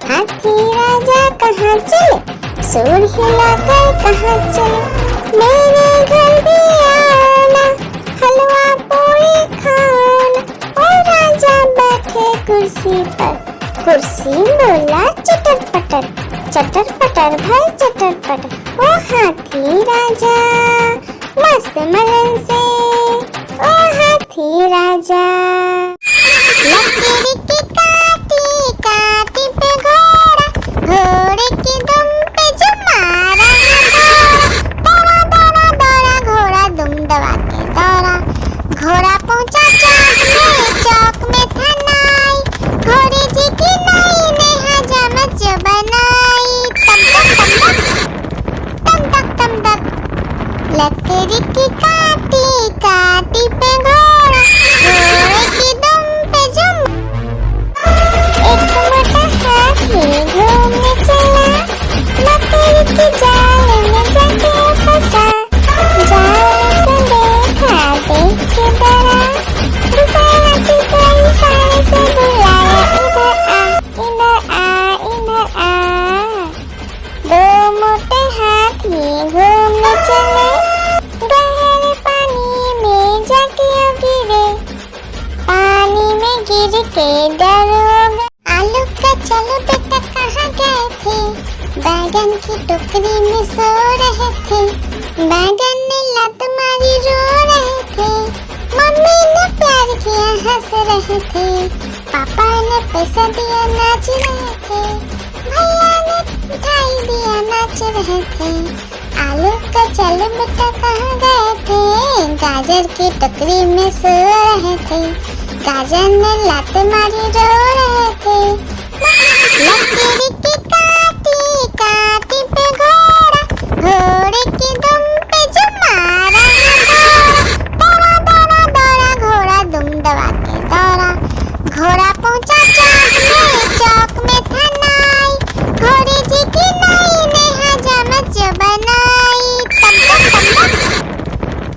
हाथी राजा कहाँ चले, सूंड हिलाकर कहाँ चले। मेरे घर भी आना, हलवा पूरी खाना। ओ राजा बैठे कुर्सी पर, कुर्सी बोला चटर पटर, चटर पटर भाई चटर पटर। ओ हाथी राजा मस्त मलन से, ओ हाथी राजा। लकीर की काटी काटी पे घोड़ा, घोड़े की दुम पे जो मारा दौड़ा दौड़ा दौड़ा घोड़ा दुम दबा के दौड़ा। घोड़ा पहुंचा चौक में था नाई, घोड़े जी की नाई ने हजामत जो बनाई। तम तक तम तक लकड़ी की काटी काटी पे घोड़ा, घोड़े की दुम पे जम। एक मोटा हाथी घूमने चला, लकड़ी की जाल में जाके फंसा। जाल को देखा देख के डरा, दूसरा हाथी को इशारे से बुलाया, इधर आ इधर आ इधर आ। दो मोटे हाथी घूमने चले, गहरे पानी में जाके गिरे। पानी में गिर के डर हो गए। आलू का चलो बेटा कहाँ गए थे, बैगन की टोकरी में सो रहे थे। बैगन ने लत मारी रो रहे थे, मम्मी ने प्यार किया हंस रहे थे। पापा ने पैसा दिया नाच रहे थे, भैया ने मिठाई दिया नाच रहे थे। आलू का चलो बेटा कहाँ गए थे, गाजर की टोकरी में सो रहे थे। गाजर ने लात मारी रो रहे थे। लकीर की काटी काटी पे घोड़ा, घोड़े की दुम पे जो मारा दौड़ा दौड़ा दौड़ा घोड़ा दुम दबा के दौड़ा। घोड़ा पहुंचा चौक में था नाई, घोड़े जी की नाई ने हजामत जो बनाई।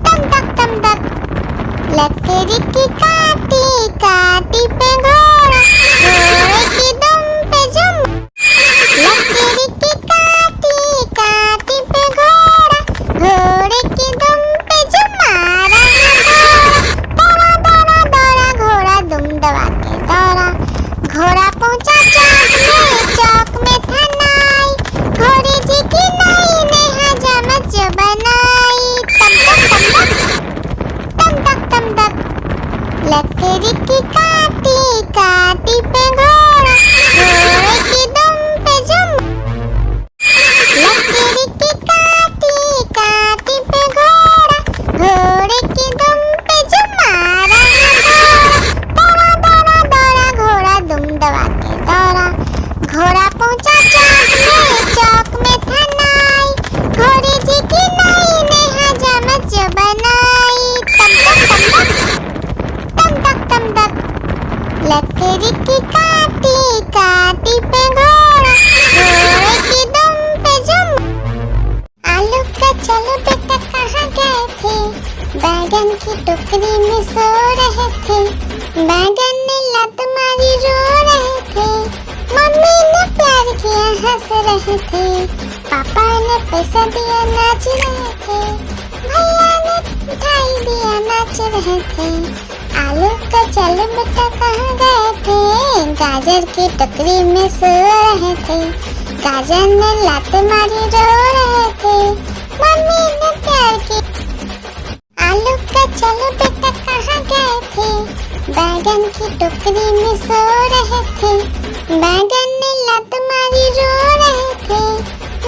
तम तक लकड़ी की काटी काटी पे घोड़ा, घोड़े की दुम पे जम। लकड़ी की काटी काटी पे घोड़ा, घोड़े की दुम पे जो मारा दौड़ा दौड़ा दौड़ा घोड़ा दुम दबा के दौड़ा। घोड़ा पहुंचा चौक में था नाई, घोड़े जी की नाई ने हजामत जो बनाई। तम तक लकड़ी की काटी काटी पे घोड़ा, घोड़े की दुम पे जम। लकड़ी की काटी काटी पे घोड़ा, घोड़े की दुम पे जो मारा दौड़ा दौड़ा दौड़ा घोड़ा दुम दबा के दौड़ा। घोड़ा पहुंचा चौक में था नाई, घोड़े जी की नाई ने हजामत जो बनाई। तम तक लकड़ी की काटी काटी पे घोड़ा, घोड़े की दुम पे जम। आलू का चलो बेटा कहाँ गए थे, बैगन की टोकरी में सो रहे थे। बैगन ने लत मारी रो रहे थे, मम्मी ने प्यार किया हंस रहे थे। पापा ने पैसा दिया नाच रहे थे, भैया ने मिठाई दिया नाच रहे थे। आलू का चलो बेटा कहाँ गए थे, गाजर की टोकरी में सो रहे थे। गाजर ने लात मारी रो रहे थे, मम्मी ने प्यार की। आलू का चलो बेटा कहाँ गए थे, बैगन की टोकरी में सो रहे थे। बैगन ने लात मारी रो रहे थे,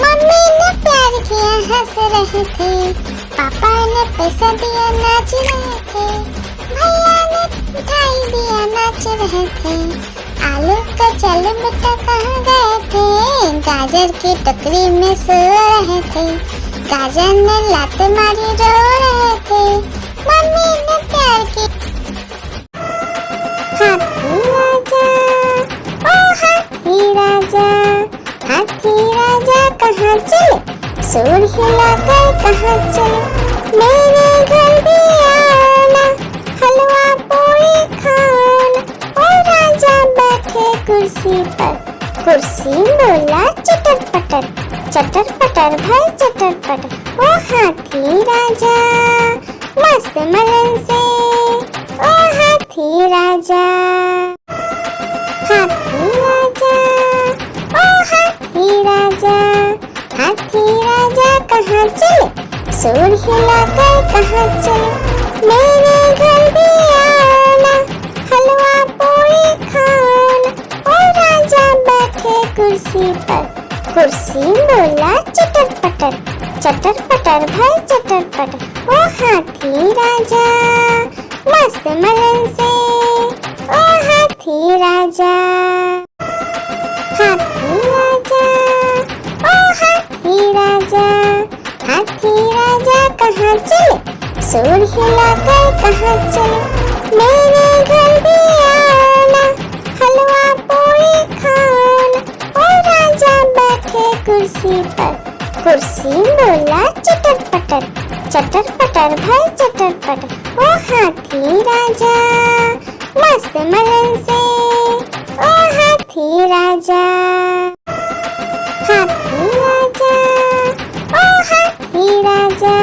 मम्मी ने प्यार किया हंस रहे थे। पापा ने पैसा दिया नाच रहे थे, भैया ने मिठाई दिया नाच रहे थे। आलू का चलो बेटा कहाँ गए थे, गाजर की टोकरी में सो रहे थे। गाजर ने लात मारी रो रहे थे, मम्मी ने प्यार की। हाथी राजा ओ हाथी राजा, हाथी राजा कहाँ चले, सूंड हिलाकर कहाँ चले। मेरे घर भी आना, हलवा पूरी खाना। ओ राजा बैठे कुर्सी पर, कुर्सी चटर पटर भाई चटर पटर। ओ हाथी राजा मस्त मलन से, ओ हाथी राजा। हाथी राजा ओ हाथी राजा, हाथी राजा कहाँ चले, सूर हिलाकर कहाँ चले। मेरे घर भी आना, हलवा पूरी खाना। ओ राजा बैठे कुर्सी पर, कुर्सी बोला चटर पटर भाई चटर पटर। ओ हाथी राजा मस्त मलन से, ओ हाथी राजा। हाथी राजा ओ हाथी राजा, हाथी राजा कहाँ चले, सूर हिलाकर कहाँ चले। मेरे घर भी आना, हलवा पूरी खाना। ओ राजा बैठे कुर्सी पर, कुर्सी बोला चटर पटर भाई चटर पटर। ओ हाथी राजा मस्त मलन से, ओ हाथी राजा। हाथी राजा ओ हाथी राजा,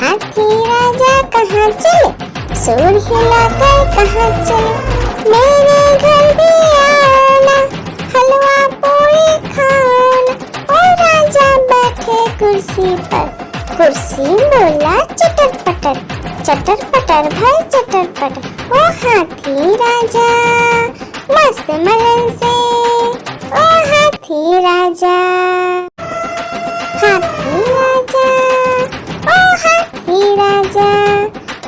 हाथी राजा कहाँ चले, सूर हिलाकर कहाँ चले। मेरे घर भी आना, हलवा पूरी खाना। ओ राजा बैठे कुर्सी पर, कुर्सी बोला चटर पटर भाई चटर पटर। ओ हाथी राजा मस्त मलन से, ओ हाथी राजा। हाथी राजा ओ हाथी राजा,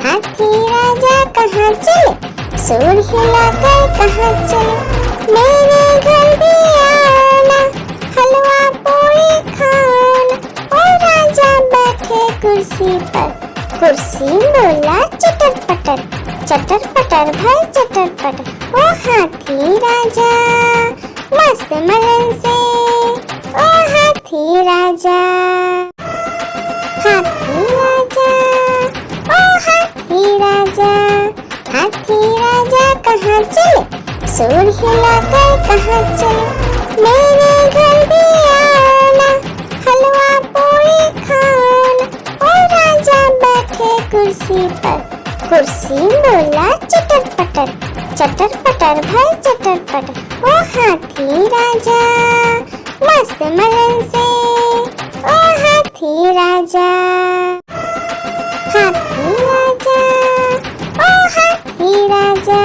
हाथी राजा कहाँ चले, सूर हिलाकर कहाँ चले। मेरे घर भी आना, हलवा पूरी खाना। ओ राजा बैठे कुर्सी पर, कुर्सी बोला चटर पटर भाई चटर पटर। ओ हाथी राजा मस्त मलन से, ओ हाथी राजा। हाथी राजा ओ हाथी राजा, हाथी राजा कहाँ चले, सूर हिलाकर कहाँ चले। मेरे घर भी आना, हलवा पूरी खाना। ओ राजा बैठे कुर्सी पर, कुर्सी बोला चटर पटर भाई चटर पटर। ओ हाथी राजा मस्त मलन से, ओ हाथी राजा। हाथी राजा ओ हाथी राजा,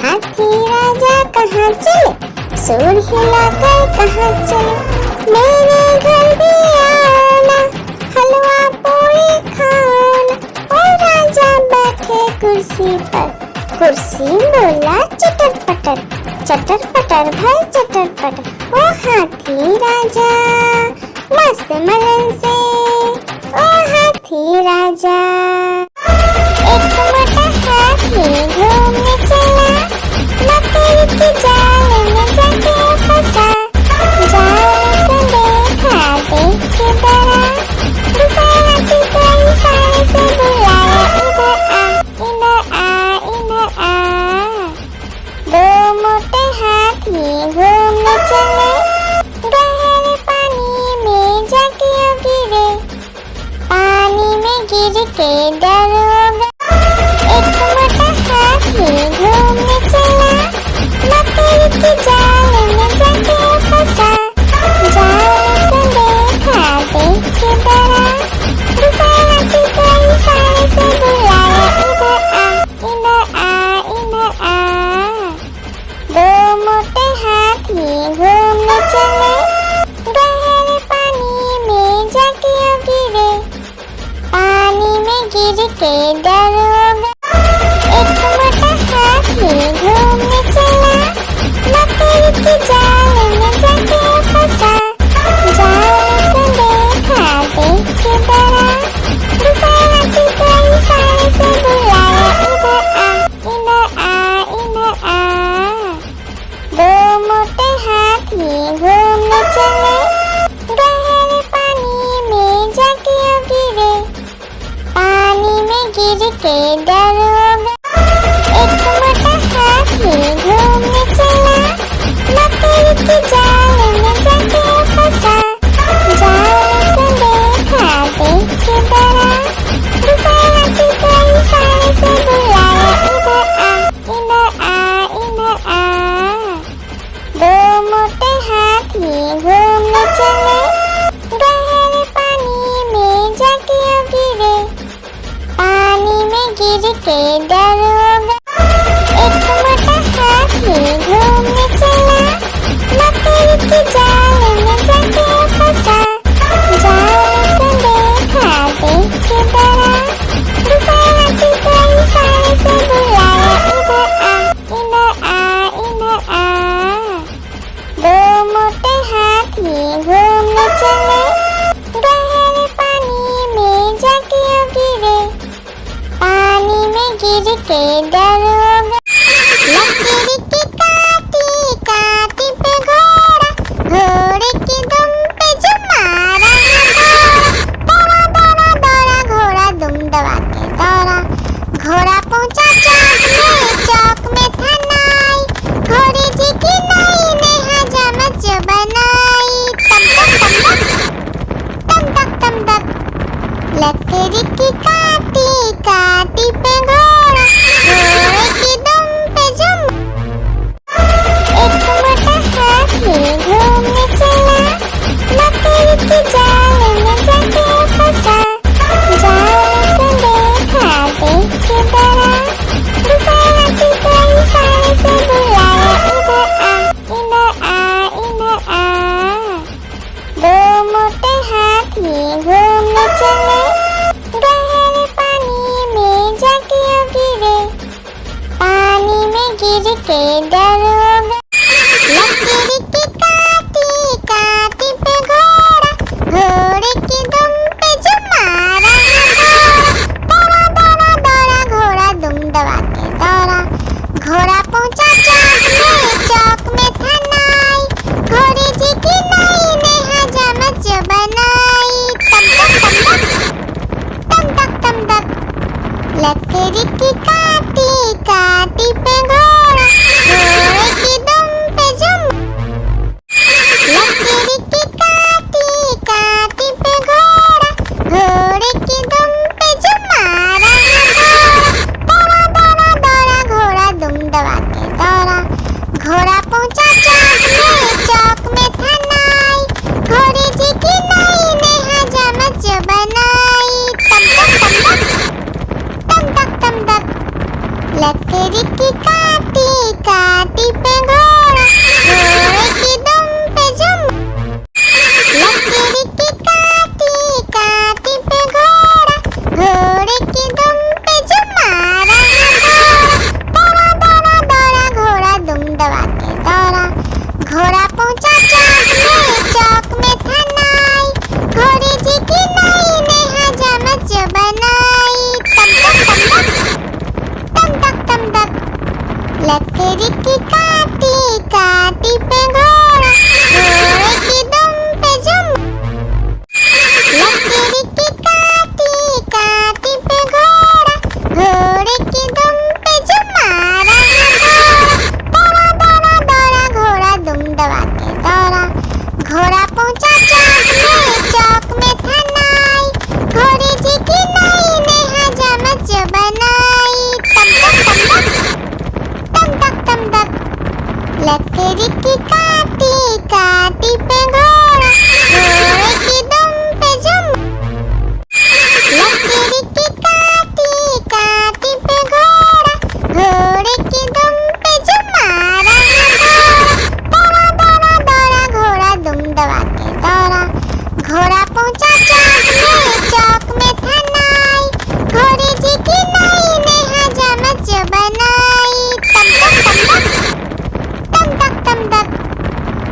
हाथी राजा कहाँ चले, सूर हिलाकर कहाँ चले। मेरे घर भी आना, हलवा पूरी खाना। ओ राजा बैठे कुर्सी पर, कुर्सी बोला चटर पटर भाई चटर पटर। ओ हाथी राजा मस्त मलन से, ओ हाथी राजा। एक मोटा हाथी घूमने चला, मकड़ी की जाल में जाके फंसा। जाल को देखा देख के डरा, दूसरा हाथी को इशारे से बुलाया, इधर आ इधर आ। दो मोटे हाथी घूमने चले, गहरे पानी में जाके गिरे। पानी में गिर के डर हो गया। एक मोटा हाथी घूमने चला, मकड़ी की जाल में जाके फंसा। जाल को देखा देख के डरा, दूसरा हाथी को इशारे से बुलाया, इधर आ इधर आ। दो मोटे हाथी घूमने चले, गहरे पानी में जाके गिरे। पानी में गिर गिर के डरोगे। लकड़ी की काटी काटी पे घोड़ा, घोड़े की दुम पे जो मारा है दौड़ा दौड़ा दौड़ा घोड़ा दुम दबा के दौड़ा। घोड़ा पहुंचा चौक में था नाई, घोड़े जी की नाई ने हजामत जो बनाई। तम तक तम तक लकड़ी की काटी काटी पे घोड़ा, घोड़े की दुम पे जो लकड़ी की काटी काटी पे घोड़ा, घोड़े की दुम पे जो मारा है दौड़ा दौड़ा दौड़ा घोड़ा दुम दबा के दौड़ा। घोड़ा पहुंचा चौक में था नाई, घोड़े जी की नाई ने हजामत जो बनाई। तम तक लकड़ी की काटी काटी पे घोड़ा, घोड़े की दुम पे जो लकड़ी की काटी काटी पे घोड़ा, घोड़े की दुम पे जो मारा है दौड़ा दौड़ा दौड़ा घोड़ा दुम दबा के दौड़ा। घोड़ा पहुंचा चौक में था नाई, घोड़े जी की नाई ने हजामत जो बनाई। तम तक लकड़ी की काटी काटी पे घोड़ा, घोड़े की दुम पे जो लकड़ी की काटी काटी पे घोड़ा, घोड़े की दुम पे जो मारा है दौड़ा दौड़ा दौड़ा घोड़ा दुम दबा के दौड़ा। घोड़ा पहुंचा चौक में था नाई, घोड़े जी की नाई ने हजामत जो बनाई। तम तक लकड़ी की काटी काटी पे घोड़ा, घोड़े की दुम पे जो लकड़ी की काटी काटी पे घोड़ा, घोड़े की दुम पे जो मारा है दौड़ा दौड़ा दौड़ा घोड़ा दुम दबा के दौड़ा। घोड़ा पहुंचा चौक में था नाई, घोड़े जी की नाई ने हजामत जो बनाई। तम तक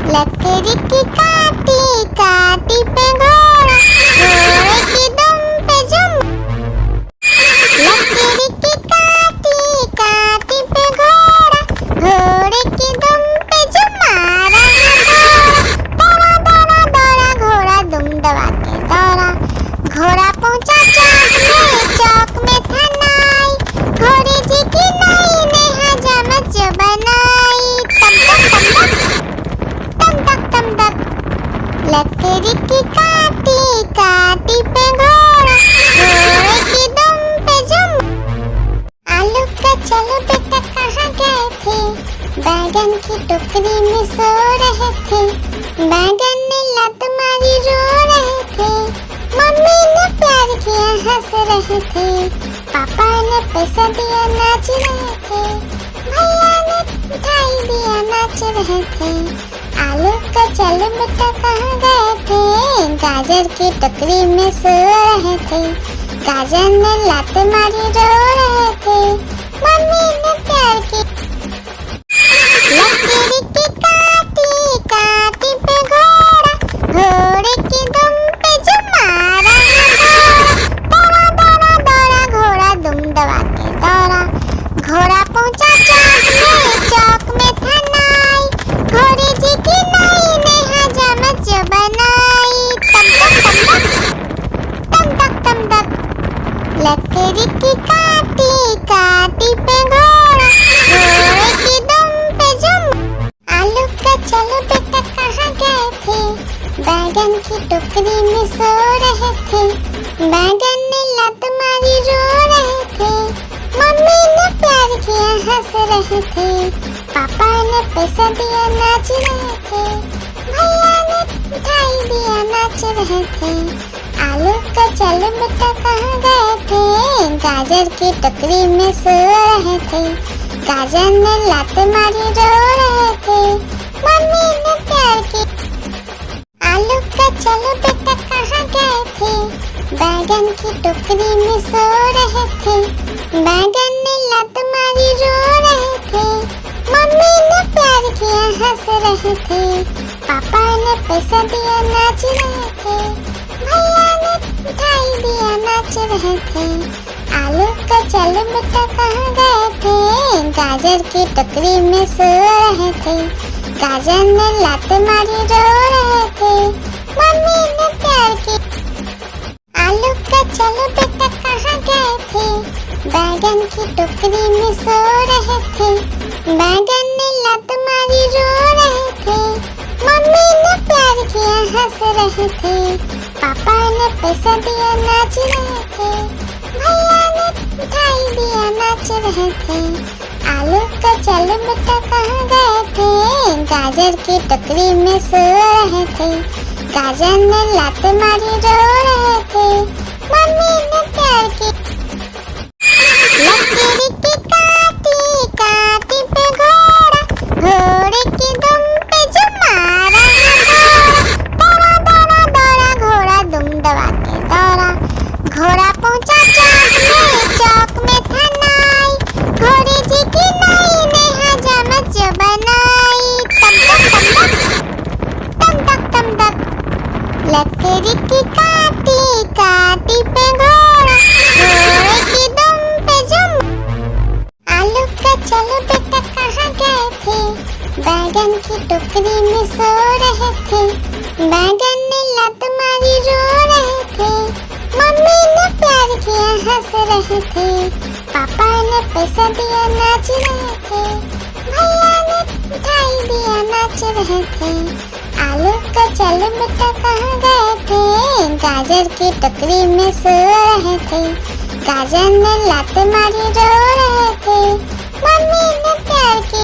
लकड़ी की काटी काटी पे घोड़ा, घोड़े की दुम पे जो लकड़ी की काटी काटी पे घोड़ा, घोड़े की दुम पे जो मारा है दौड़ा दौड़ा दौड़ा घोड़ा दुम दबा के दौड़ा। घोड़ा पहुंचा चौक में था नाई, घोड़े जी की नाई ने हजामत जो बनाई। तम तक लकड़ी की काटी काटी पे घोड़ा, घोड़े की दुम पे जो आलू का चलो बेटा कहाँ गए थे, बैगन की टोकरी में सो रहे थे, बैगन ने लत मारी रो रहे थे, मम्मी ने प्यार किया हंस रहे थे, पापा ने पैसा दिया नाच रहे थे, भैया ने मिठाई दिया नाच रहे थे। आलू का चल बेटा कहाँ गए थे, गाजर की टोकरी में सो रहे थे, गाजर ने लात मारी रो रहे थे, मम्मी ने प्यार की लकड़ी की काटी काटी पे घोड़ा, घोड़े की दुम पे जो मारा है दौड़ा दौड़ा दौड़ा घोड़ा दुम दबा के दौड़ा। घोड़ा पहुंचा चौक में था नाई, घोड़े जी की नाई ने हजामत जो बनाई। तम तक लकड़ी की काटी काटी पे घोड़ा, घोड़े की दुम पे जो आलू का चलो बेटा कहाँ गए थे, बैगन की टोकरी में सो रहे थे, बैगन ने लत मारी रो रहे थे, मम्मी ने प्यार किया हंस रहे थे, पापा ने पैसा दिया नाच रहे थे, भैया ने मिठाई दिया नाच रहे थे। आलू का चल बेटा कहाँ गए थे, गाजर की टोकरी में सो रहे थे, गाजर ने लात मारी रो रहे थे, मम्मी ने प्यार की आलू का चलो बेटा कहाँ गए थे, बैगन की टोकरी में सो रहे थे, बैगन ने लत मारी रो रहे थे, किया हंस रहे थे, पापा ने पैसा दिया नाच रहे थे, भैया ने मिठाई दिया नाच रहे थे। आलू का चलो बेटा कहाँ गए थे, गाजर की टोकरी में सो रहे थे, गाजर ने लात मारी रो रहे थे, मम्मी ने प्यार की। आलू का चलो बेटा कहाँ गए थे, बैगन की टोकरी में सो रहे थे, बैगन ने लात मारी रो रहे थे, मम्मी ने प्यार किया हंस रहे थे, पापा ने पैसा दिया नाच रहे थे, भैया ने मिठाई दिया नाच रहे थे। आलू का चलो बेटा कहाँ गए थे, गाजर की टोकरी में सो रहे थे, गाजर ने लात मारी रो रहे थे, मम्मी ने प्यार की। लकीर की काटी काटी पे घोड़ा, घोड़े की दुम पे जो मारा दौड़ा दौड़ा दौड़ा घोड़ा दुम दबा के दौड़ा, घोड़ा पहुंचा चौक में था नाई, घोड़े जी की नाई ने हजामत जो बनाई, तम तक तम तक। लकीर की काटी काटी पे घोड़ा, घोड़े की दुम पे जो। आलू का चलो बेटा कहाँ गए थे, बैगन की टोकरी में सो रहे थे, बैगन ने लात मारी रो रहे थे, मम्मी ने प्यार किया हंस रहे थे, पापा ने पैसा दिया नाच रहे थे, भैया ने मिठाई दिया नाच रहे थे। आलू का चलो बेटा कहाँ गए थे, गाजर की टोकरी में सो रहे थे, गाजर ने लात मारी रो रहे थे, मम्मी ने प्यार की।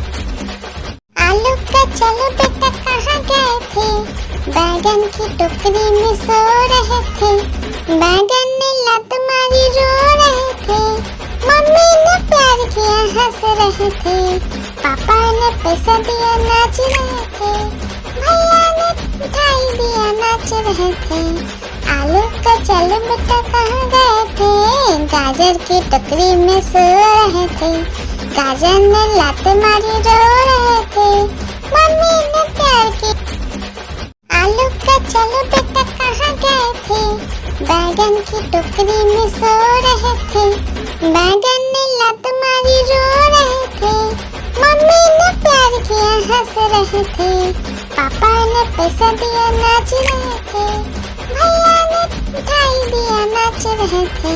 आलू का चलो बेटा कहाँ गए थे, बैगन की टोकरी में सो रहे थे, बैगन ने लात मारी रो रहे थे, मम्मी ने प्यार किया हंस रहे थे, पापा ने पैसा दिया नाच रहे थे, भैया ने मिठाई दिया नाच रहे थे। आलू का चलो बेटा कहाँ गए थे, गाजर की टोकरी में सो रहे थे, गाजर ने लात मारी रो रहे थे, मम्मी ने प्यार की। आलू का चलो बेटा कहाँ गए थे, बैगन की टोकरी में सो रहे थे, बैगन ने लात मारी रो रहे थे, मम्मी ने प्यार किया हंस रहे थे, पापा ने पैसा दिया नाच रहे थे, भैया ने मिठाई दिया नाच रहे थे।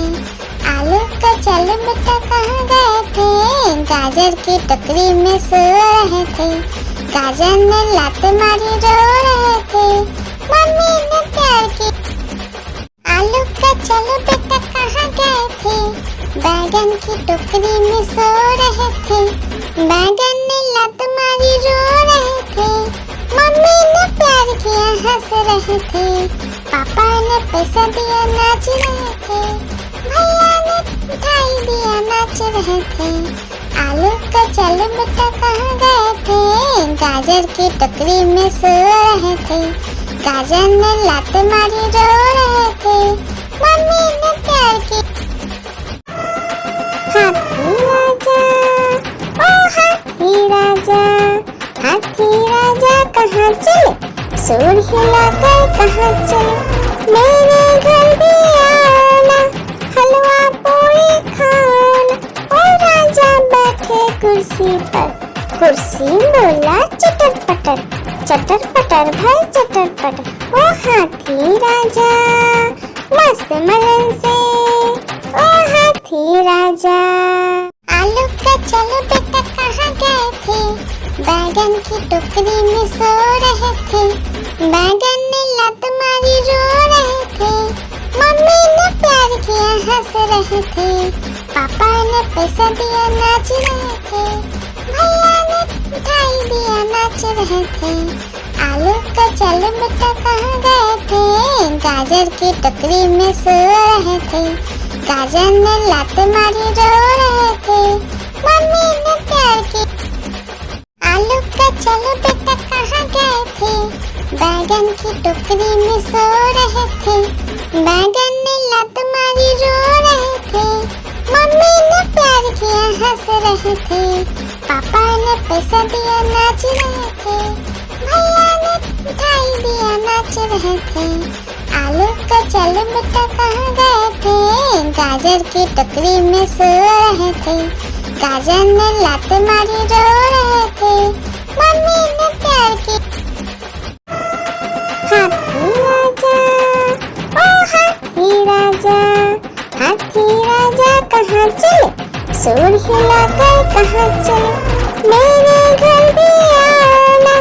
आलू का चलो बेटा कहाँ गए थे, गाजर की टोकरी में सो रहे थे, गाजर ने लात मारी रो रहे थे, मम्मी ने प्यार की। आलू का चलो बेटा कहाँ गए थे, बैगन की टोकरी में सो रहे थे, बैगन ने लात मारी रो रहे थे, मम्मी ने प्यार किया हंस रहे थे, पापा ने पैसा दिया नाच रहे थे, भैया ने मिठाई दिया नाच रहे थे। आलू का चलो बेटा कहाँ गए थे, गाजर की टोकरी में सो रहे थे, गाजर ने लात मारी रो रहे थे, मम्मी ने प्यार की। हाथी राजा ओ हाथी राजा, हाथी राजा कहाँ चले, सूंड हिलाकर कहाँ चले, मेरे घर भी आना, हलवा पूरी खाना। ओ राजा बैठे कुर्सी पर, कुर्सी बोला चटर पटर, चटर पटर भाई चटर पटर। ओ हाथी राजा मस्त मलन से, ओ हाथी राजा। आलू का चलो बेटा कहाँ गए थे, बैगन की टोकरी में सो रहे थे, बैगन ने लात मारी रो रहे थे, मम्मी ने प्यार किया हंस रहे थे, पापा ने पैसा दिया नाच रहे थे, भैया ने मिठाई दिया नाच रहे थे। आलू का चलो बेटा कहाँ गए थे, गाजर की टोकरी में सो रहे थे, गाजर ने लात मारी रो रहे थे, मम्मी ने प्यार की। आलू का चलो बेटा कहाँ गए थे, बैगन की टोकरी में सो रहे थे, बैगन ने लात मारी रो रहे थे, मम्मी ने प्यार किया हंस रहे थे, पापा ने पैसा दिया नाच रहे थे, भैया ने मिठाई दिया नाच रहे थे। आलू का चल बेटा कहाँ गए थे, गाजर की टोकरी में सो रहे थे। गाजर ने लात मारी रो रहे थे, मम्मी ने प्यार की। हाथी राजा, ओ हाथी राजा, हाथी राजा कहाँ चले, सूर हिलाकर कहाँ चले। मेरे घर भी आना,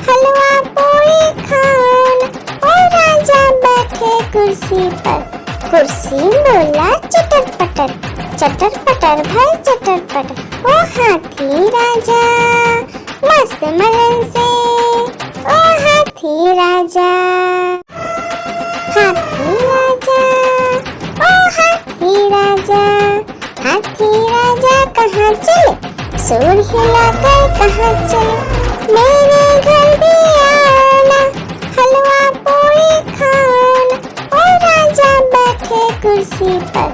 हलवा पूरी खाना। ओ राजा बैठे कुर्सी पर, कुर्सी बोला चटर पटर, चटर पटर भाई चटर पटर। ओ हाथी राजा मस्त मलन से, ओ हाथी राजा। हाथी राजा, ओ हाथी राजा, हाथी राजा कहाँ चले, सूर हिलाकर कहाँ चले। मेरे घर भी आना, हलवा पूरी खाना। ओ राजा बैठे कुर्सी पर,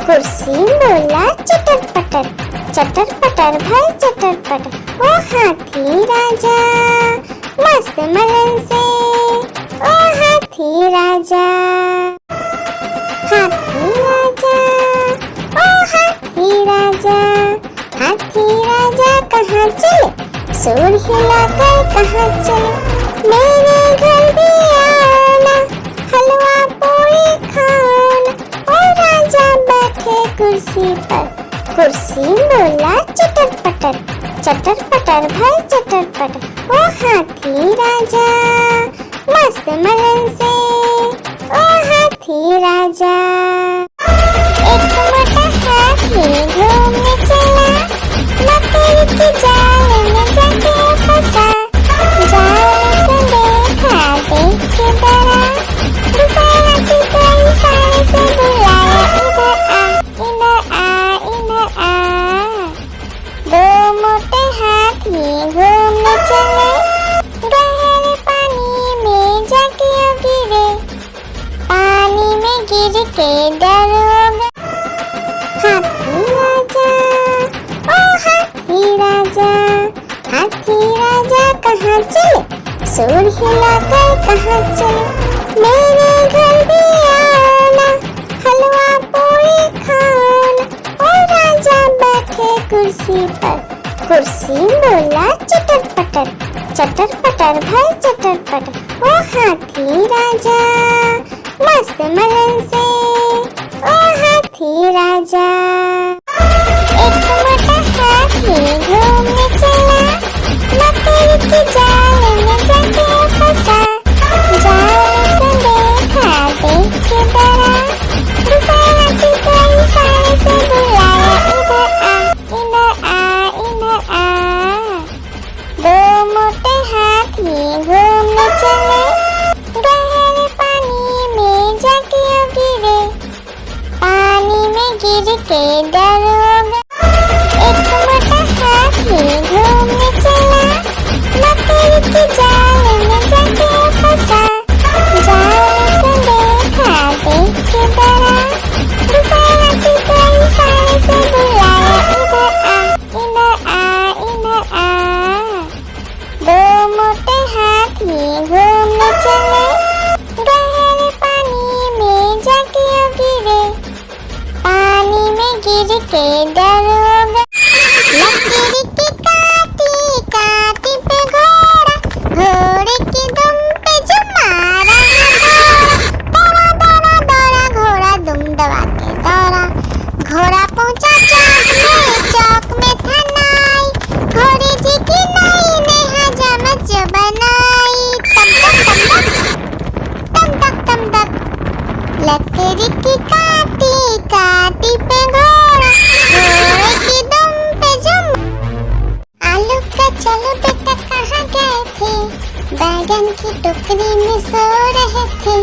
कुर्सी बोला चटर पटर, चटर पटर भाई चटर पटर। ओ हाथी राजा मस्त मलन से, ओ हाथी राजा। हाथी राजा, ओ हाथी राजा, हाथी राजा कहाँ चले, सूर हिलाकर कहाँ चले। मेरे घर भी आना, हलवा पूरी खाना। ओ राजा बैठे कुर्सी पर, कुर्सी बोला चटर पटर, चटर पटर भाई चटर पटर। ओ हाथी राजा मस्त मलन से, ओ हाथी राजा। एक मोटा हाथी घूमने चला, मकड़ी के जाल में जाके फंसा। जाल को देखा देख के डरा, दूसरा हाथी को इशारे से बुलाया, इधर आ इधर आ इधर आ। दो मोटे हाथी घूमने चले, गहरे पानी में जाके गिरे। पानी में गिर के डर हो गया। हाथी राजा, ओ हाथी राजा, हाथी राजा कहाँ चले, सूर हिलाकर कहाँ चले। मेरे घर भी आना, हलवा पूरी खाना। ओ राजा बैठे कुर्सी पर, कुर्सी बोला चटर पटर, चटर पटर भाई चटर पटर। ओ हाथी राजा मस्त मलन से, ओ हाथी राजा। एक मोटा हाथी घूमने चला, मकड़ी के जाल में जाके फंसा। जाल को देखा देख के डरा, दूसरा हाथी को इशारे से बुलाया, इधर आ इधर आ इधर आ। दो मोटे हाथी घूमने चले, गहरे पानी में जाके गिरे। पानी में गिर के डर हो गया। एक मोटा हाथी घूमने चला, मकड़ी के जाल में जाके फंसा। जाल को देखा देख के डरा, दूसरा हाथी को इशारे से बुलाया, इधर आ इधर आ। दो मोटे हाथी घूमने चले, गहरे पानी में जाके गिरे। पानी में गिर के डर हो गया। लकड़ी की काटी काटी पे घोड़ा, घोड़े की दुम पे जो मारा दौड़ा दौड़ा दौड़ा घोड़ा दुम दबा के दौड़ा। घोड़ा पहुंचा चौक में था नाई, घोड़े जी की नाई ने हजामत जो बनाई। तम तक तम तक लकड़ी की काटी काटी पे घोड़ा, घोड़े की दुम पे जुम। आलू का चलो बेटा कहाँ गए थे, बैगन की टोकरी में सो रहे थे।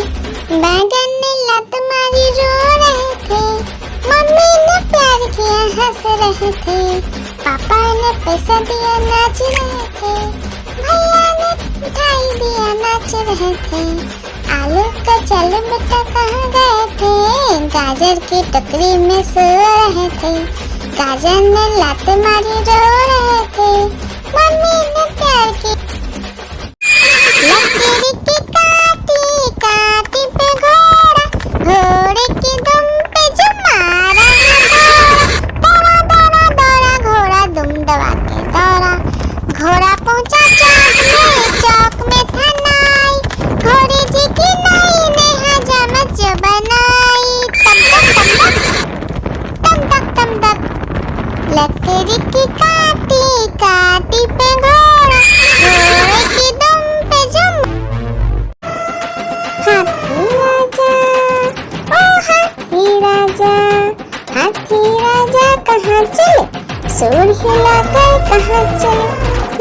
बैगन ने लात मारी रो रहे थे, मम्मी ने प्यार किया हंस रहे थे। पापा ने पैसा दिया नाच रहे थे, भैया ने मिठाई दिया नाच रहे थे। आलू का चल बेटा कहाँ गए थे, गाजर की टोकरी में सो रहे थे। गाजर ने लात मारी रो रहे थे, कहाँ चले,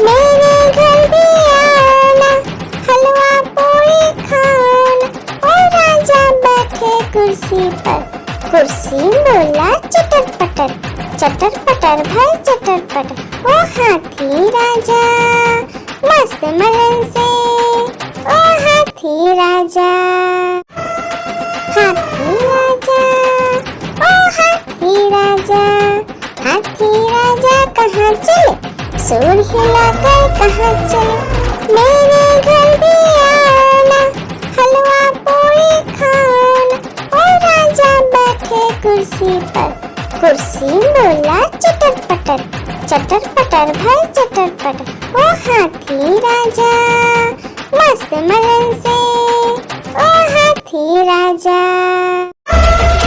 मेरे घर भी आना, हलवा पूरी खाना। ओ राजा बैठे कुर्सी पर, कुर्सी बोला चटर पटर, चटर पटर भाई चटर पटर। ओ हाथी राजा मस्त मलन से, ओ हाथी राजा, हाथी राजा, ओ हाथी राजा, हाथी राजा कहाँ चले, सूर हिलाकर कहाँ चले, मेरे घर भी आना, हलवा पूरी खाना। ओ राजा बैठे कुर्सी पर, कुर्सी बोला चटर पटर, चटर पटर भाई चटर पटर। ओ हाथी राजा मस्त मलन से, ओ हाथी राजा।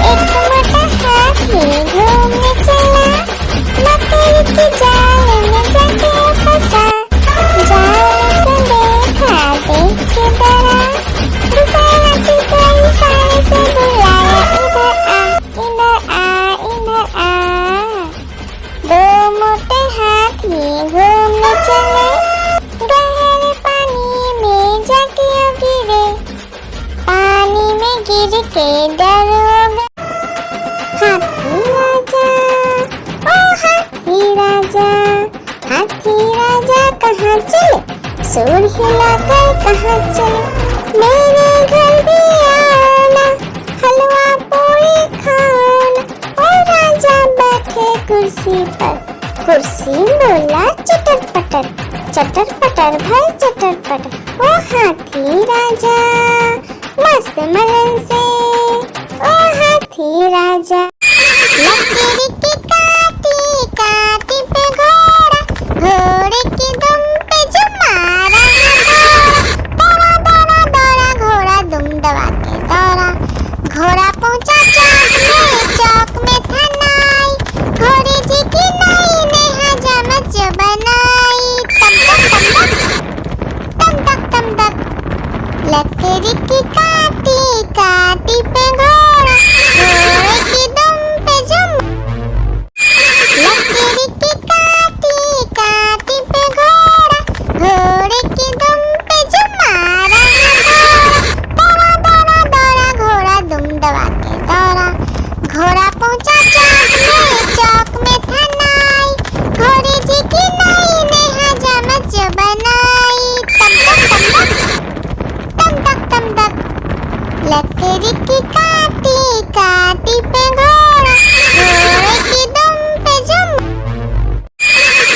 एक मोटा हाथी घूमने चला, मकड़ी की जाल में जाके फंसा। जाल को देखा देख के डरा, दूसरा की कोई साए से बुलाया, इधर आ इधर आ इधर आ। दो मोटे हाथी घूमने चले, गहरे पानी में जाके गिरे, पानी में गिर के डर हो गए। हाथी राजा, ओ हाथी राजा, हाथी राजा कहाँ चले, सूर हिलाकर कहाँ चले, मेरे घर भी आना, हलवा पूरी खाना। ओ राजा बैठे कुर्सी पर, कुर्सी बोला चटर पटर, चटर पटर भाई चटर पटर। ओ हाथी राजा मस्त मलन से, ओ हाथी राजा। लकड़ी की काटी काटी पे घोड़ा, घोड़े की दुम पे जो मारा है दौड़ा, दौड़ा दौड़ा घोड़ा दुम दबा के दौड़ा। घोड़ा पहुंचा चौक में था नाई, घोड़े जी की नाई ने हजामत जो बनाई। तम तक तम तक, लकड़ी की काटी काटी पे घोड़ा, घोड़े की दुम पे जो, लकड़ी की काटी काटी पे घोड़ा, घोड़े की दुम पे जो मारा है दौड़ा, दौड़ा दौड़ा घोड़ा दुम दबा के दौड़ा। घोड़ा पहुंचा चौक में था नाई, घोड़े जी की नाई ने हजामत जो बनाई। तम तक, लकड़ी की काटी काटी पे घोड़ा, घोड़े की दुम पे जो,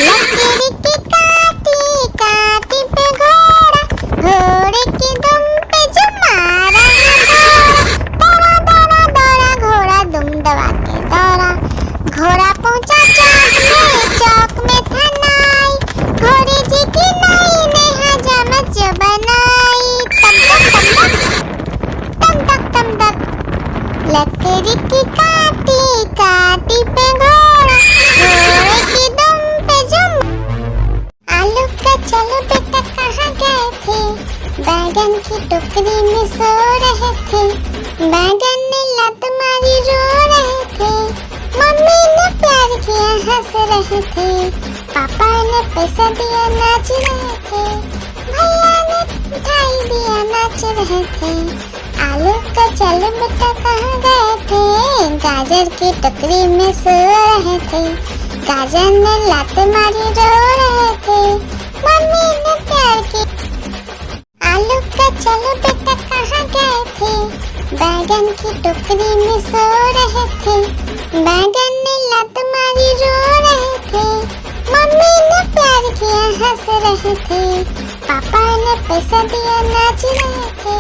लकड़ी की काटी काटी पे घोड़ा, घोड़े की दुम पे जो मारा है दौड़ा, दौड़ा दौड़ा घोड़ा दुम दबा के दौड़ा। घोड़ा पहुंचा चौक में था नाई, घोड़े जी की नाई ने हजामत जो बनाई। तम तक, लकड़ी की काटी काटी पे घोड़ा, घोड़े की दुम पे जो। आलू का चलो बेटा कहाँ गए थे, बैगन की टोकरी में सो रहे थे, बैगन ने लत मारी रो रहे थे, मम्मी ने प्यार किया हंस रहे थे, पापा ने पैसा दिया नाच रहे थे, भैया ने मिठाई दिया नाच रहे थे। आलू का चलो बेटा कहाँ गए थे, गाजर की टोकरी में सो रहे थे, गाजर ने लात मारी रो रहे थे, मम्मी ने प्यार की। आलू का चलो बेटा कहाँ गए थे, बैगन की टोकरी में सो रहे थे, बैगन ने लात मारी रो रहे थे, मम्मी ने प्यार किया हंस रहे थे, पापा ने पैसा दिया नाच रहे थे,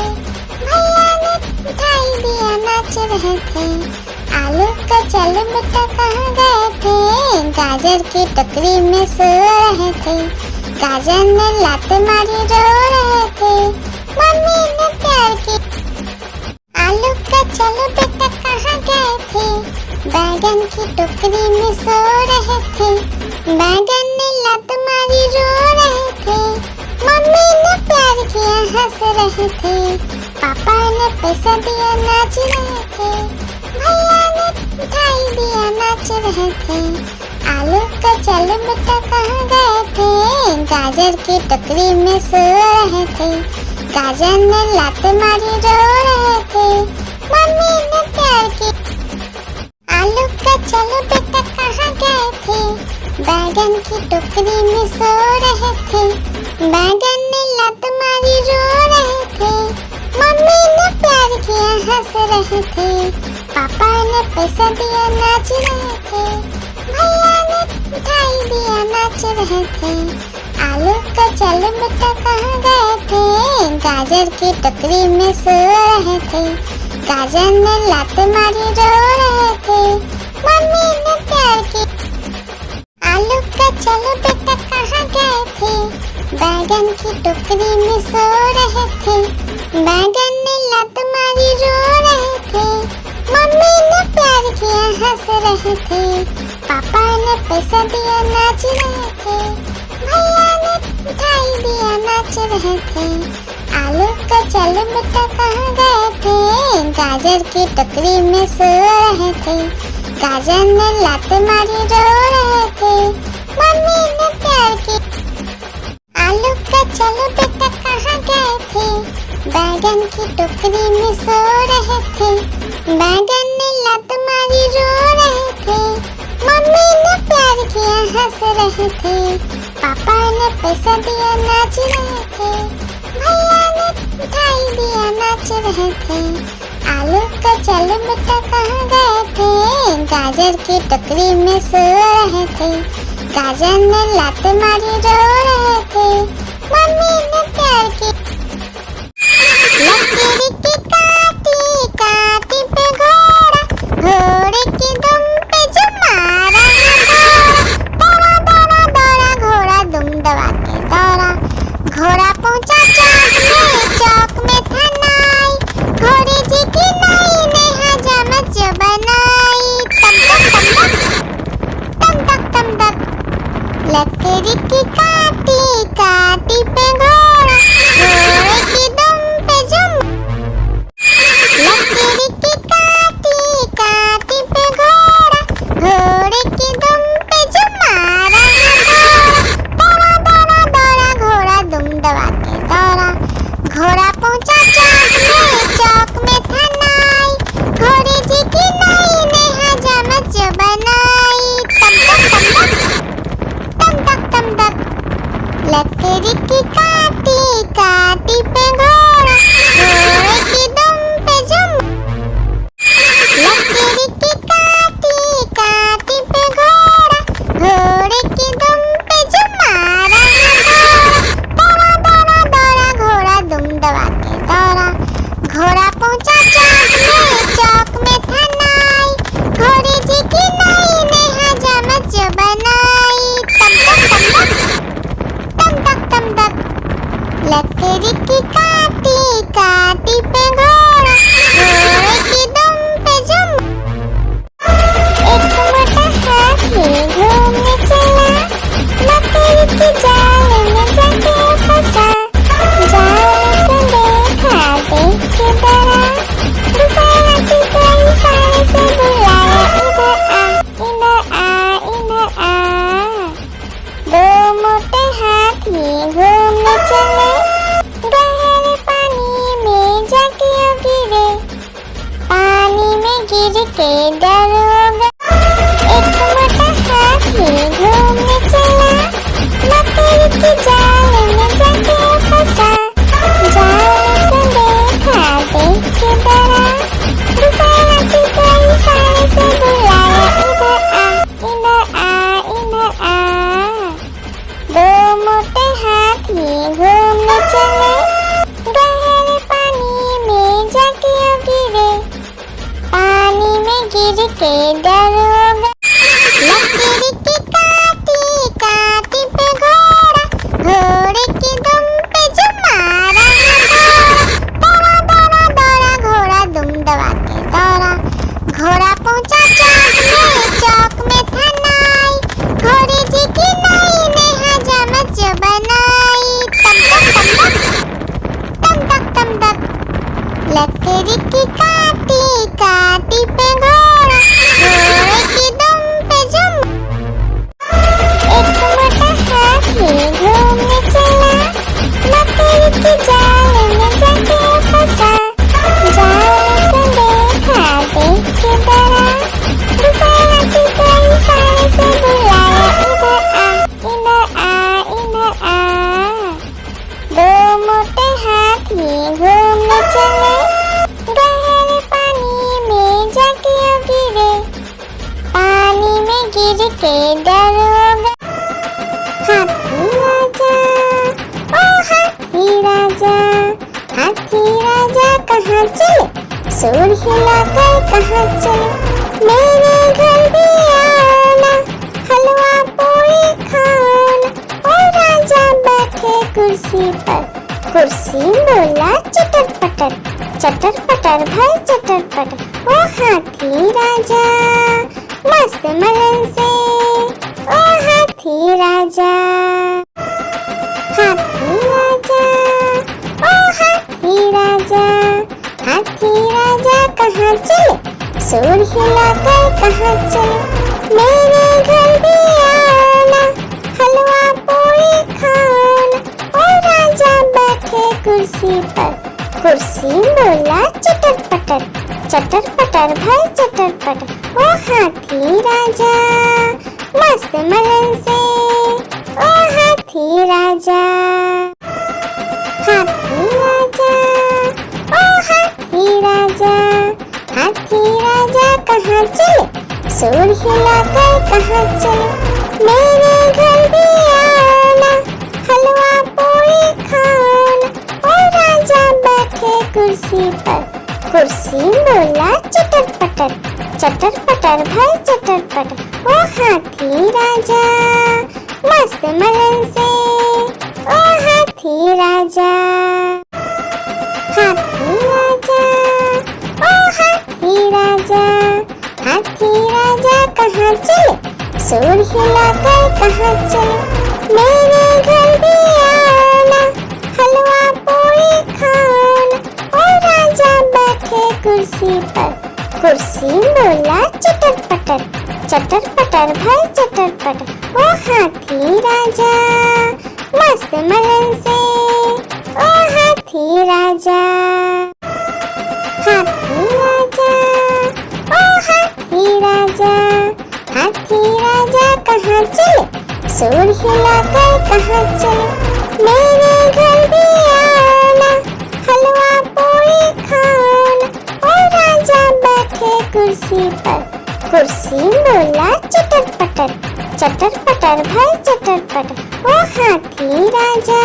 भैया ने मिठाई दिया नाच रहे थे। आलू का चलो बेटा कहाँ गए थे, गाजर की टोकरी में सो रहे थे, गाजर ने लात मारी रो रहे थे, मम्मी ने प्यार की। आलू का चलो बेटा कहाँ गए थे, बैगन की टोकरी में सो रहे थे, बैगन ने लात मारी रो रहे थे, मम्मी ने प्यार किया हंस रहे थे, पापा ने पैसा दिया नाच रहे थे, भैया ने मिठाई दिया नाच रहे थे। आलू का चलो बेटा कहाँ गए गाजर की टोकरी में सो रहे थे। गाजर ने लात मारी रो रहे थे। मम्मी ने प्यार की। आलू का चलो बेटा कहाँ गए थे? बैगन की टोकरी में सो रहे थे। बैगन ने लात मारी रो रहे थे। मम्मी ने प्यार किया हंस रहे थे। पापा ने पैसा दिया नाच रहे थे। भैया ने मिठाई दिया नाच रहे थे। आलू का चलो बेटा कहाँ गए थे? गाजर की टोकरी में सो रहे थे। गाजर ने लात मारी रो रहे थे। मम्मी ने प्यार की। आलू का चलो बेटा कहाँ गए थे? बैगन की टोकरी में सो रहे थे। बैगन ने लात मारी रो रहे थे। मम्मी ने प्यार किया हंस रहे थे। पापा ने पैसा दिया नाच रहे थे। भैया ने मिठाई दिया नाच रहे थे। आलू का चलो बेटा कहाँ गए थे? गाजर की टोकरी में सो रहे थे। गाजर ने लात मारी रो रहे थे। मम्मी ने प्यार की। आलू का चलो बेटा कहाँ गए थे? बैगन की टोकरी में सो रहे थे। बैगन ने लात मारी रो रहे थे। मम्मी ने प्यार किया हंस रहे थे। पापा ने पैसा दिया नाच रहे थे। भैया ने मिठाई दिया नाच रहे थे। आलू का चलो बेटा कहाँ गए थे? गाजर की टोकरी में सो रहे थे। गाजर ने लात मारी रो रहे थे। मम्मी ने प्यार की। लकड़ी की काटी काटी पे घोड़ा, घोड़े की दुम पे जो मारा दौड़ा दौड़ा दौड़ा घोड़ा दुम दबा के दौड़ा। घोड़ा पहुंचा चौक में था नाई। घोड़े जी की नाई ने हजामत जो बनाई। तम तक तम तक लकड़ी की काटी काटी पे घोड़ा, घोड़े की दुम पे जो। लकड़ी की काटी काटी पे घोड़ा, घोड़े की दुम पे जो मारा दौड़ा दौड़ा दौड़ा घोड़ा दुम दबा के दौड़ा। घोड़ा पहुंचा चौक में था नाई। घोड़े जी की नाई ने हजामत जो बनाई। तम तक लकड़ी की काटी काटी पे घोड़ा, घोड़े की दुम पे जो। लकड़ी की काटी काटी पे घोड़ा, घोड़े की दुम पे जो मारा दौड़ा दौड़ा दौड़ा घोड़ा दुम दबा के दौड़ा। घोड़ा पहुंचा चौक में था नाई। घोड़े जी की नाई ने हजामत जो बनाई। तम तक लकड़ी की काटी काटी पे घोड़ा, घोड़े की दुम पे जो। एक मोटा हाथी घूमने चला, लकड़ी की जाल में जाके फंसा। जाल को देखा देख के डरा। दूसरे हाथी को इशारे से बुलाया, इधर आ इधर आ। दो मोटे हाथी घूमने चले, गहरे पानी में जाके गिरे। पानी में गिर के डर हो गया। एक मोटा हाथी घूमने चला, लकड़ी की जाल में जाके फंसा। जाल को देखा देख के डरा। दूसरे हाथी को इशारे से बुलाया, इधर आ इधर आ। दो मोटे हाथी घूमने चले, गहरे पानी में जाके गिरे। पानी में गिर के डर हो गया। लकड़ी की काटी काटी पे घोड़ा, घोड़े की दुम पे जो मारा दौड़ा दौड़ा दौड़ा घोड़ा दुम दबा के दौड़ा। घोड़ा पहुंचा चौक में था नाई। घोड़े जी की नाई ने हजामत जो बनाई। तम तक लकड़ी की काटी काटी पे घोड़ा, के दरोगा। हाथी राजा, ओ हाथी राजा, हाथी राजा कहाँ चले, सूर हिलाकर कहाँ चले, मेरे घर भी आना, हलवा पूरी खाना। ओ राजा बैठे कुर्सी पर, कुर्सी बोला चटर पटर, चटर पटर भाई चटर पटर। ओ हाथी राजा मस्त मलन से, ओ हाथी राजा, हाथी राजा, ओ हाथी राजा, हाथी राजा कहाँ चले, सूर हिलाकर कहाँ चले, मेरे घर भी आना, हलवा पूरी खाना। ओ राजा बैठे कुर्सी पर, कुर्सी बोला चटर पटर, चटर पटर भाई चटर पटर। ओ हाथी राजा मस्त मलन से, ओ हाथी राजा, हाथी राजा, ओ हाथी राजा, हाथी राजा कहाँ चले, सूर हिलाकर कहाँ चले, मेरे घर भी आना, हलवा पूरी खाना। ओ राजा बैठे कुर्सी पर, कुर्सी बोला चटर पटर, चटर पटर भाई चटर पटर। ओ हाथी राजा मस्त मलन से, ओ हाथी राजा, हाथी राजा, ओ हाथी राजा, हाथी राजा कहाँ चले, सूर हिलाकर कहाँ चले, मेरे घर भी आना, हलवा पूरी खाना। ओ राजा बैठे कुर्सी पर, कुर्सी बोला चटर पटर, चटर पटर भाई चटर पटर। ओ हाथी राजा मस्त मलन से, ओ हाथी राजा, हाथी राजा, ओ हाथी राजा, हाथी राजा कहाँ चले, सूर हिलाकर कहाँ चले, मेरे घर भी आना, हलवा पूरी खाना। ओ राजा बैठे कुर्सी पर, कुर्सी बोला चटर पटर, चटर पटर भाई चटर पटर। ओ हाथी राजा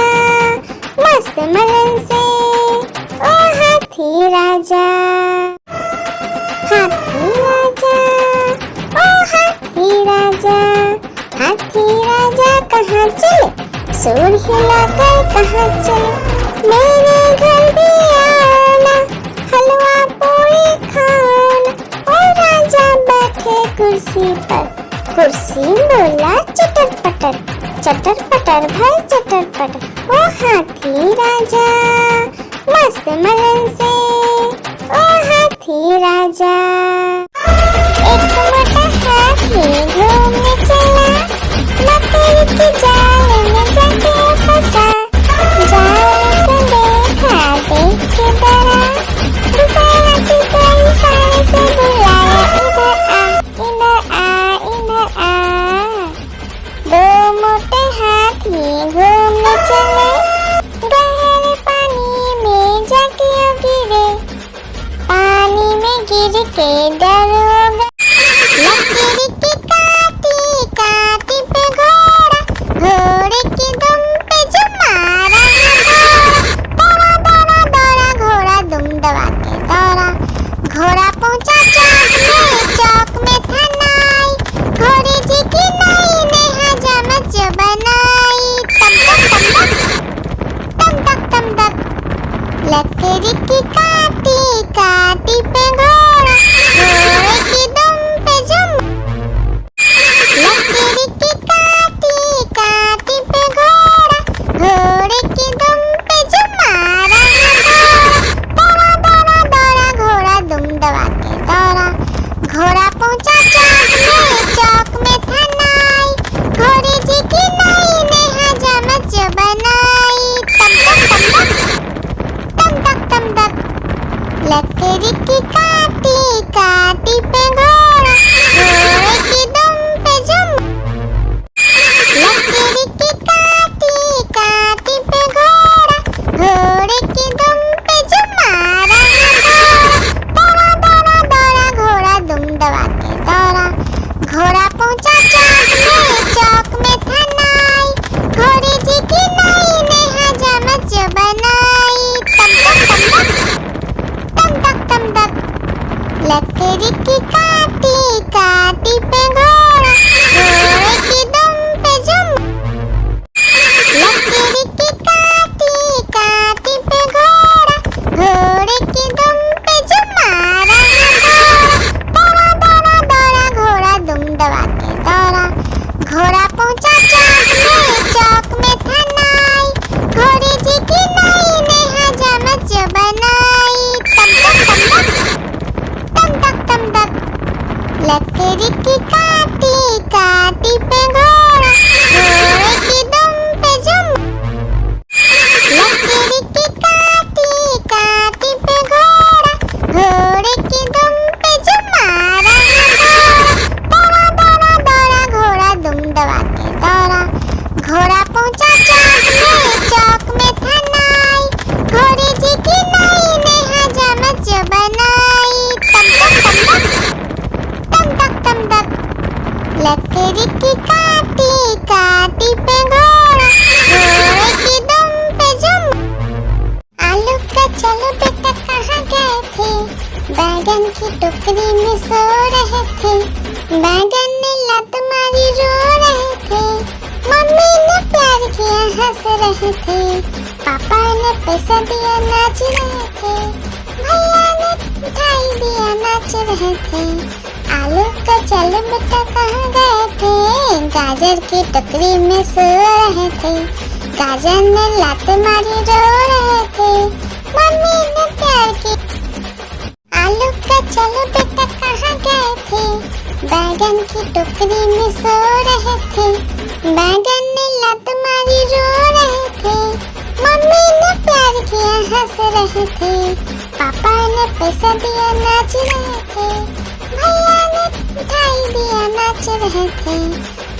मस्त मलन से, ओ हाथी राजा, हाथी राजा, ओ हाथी राजा, हाथी राजा कहाँ चले, सूर हिलाकर कहाँ चले, मेरे घर भी आना, हलवा पूरी खाना। ओ राजा बैठे कुर्सी पर, कुर्सी बोला चटर पटर, चटर पटर भाई चटर पटर। ओ हाथी राजा मस्त मलन से, ओ हाथी राजा। एक मोटा हाथी घूमने चला, मकड़ी की जाल में जाके फंसा, जाल को देखा देख के डरा, दूसरे हाथी को इशारे से बुलाया, इधर आ, इधर आ, इधर आ। दो मोटे हाथी घूमने चले, गहरे पानी में जाके गिरे, पानी में गिर के डर हो गया। लकीर की काटी काटी पे घोड़ा, घोड़े की दुम पे जो मारा है दौड़ा, दौड़ा दौड़ा घोड़ा दुम दबा के दौड़ा। घोड़ा पहुंचा चौक में था नाई, घोड़े जी की नाई ने हजामत जो बनाई। तम तक तम तक, लकीर की काटी काटी पे घोड़ा, घोड़े की दुम पे जो, लकीर की काटी काटी पे घोड़ा, घोड़े की दुम पे जो मारा है दौड़ा, दौड़ा दौड़ा घोड़ा दुम दबा के दौड़ा। घोड़ा पहुंचा चौक में था नाई, घोड़े जी की नाई ने हजामत जो बनाई। तम तक तम तक, लकीर की काटी काटी पहुंचा चौक में था नाई, घोड़े जी की नाई ने हजामत जो बनाई। तम तक तम तक लकड़ी की काटी काटी पे घोड़ा, घोड़े की दुम पे जुम। आलू का चलो बेटा कहाँ गए थे, बैगन की टोकरी में सो रहे थे। बैगन ने लत मारी रो रहे थे, मम्मी ने प्यार किया हंस रहे थे, पापा ने पैसा दिया नाच रहे थे, भैया ने मिठाई दिया नाच रहे थे। आलू का चलो बेटा कहाँ गए थे, गाजर की टोकरी में सो रहे थे। गाजर ने लत मारी रो रहे थे, मम्मी ने प्यार की। आलू का चलो बेटा कहाँ गए थे, बैगन की टोकरी में सो रहे थे। बैगन ने लत मारी रो रहे थे, मम्मी ने प्यार किया हंस रहे थे, पापा ने पैसा दिया नाच रहे थे, भैया ने मिठाई दिया नाच रहे थे।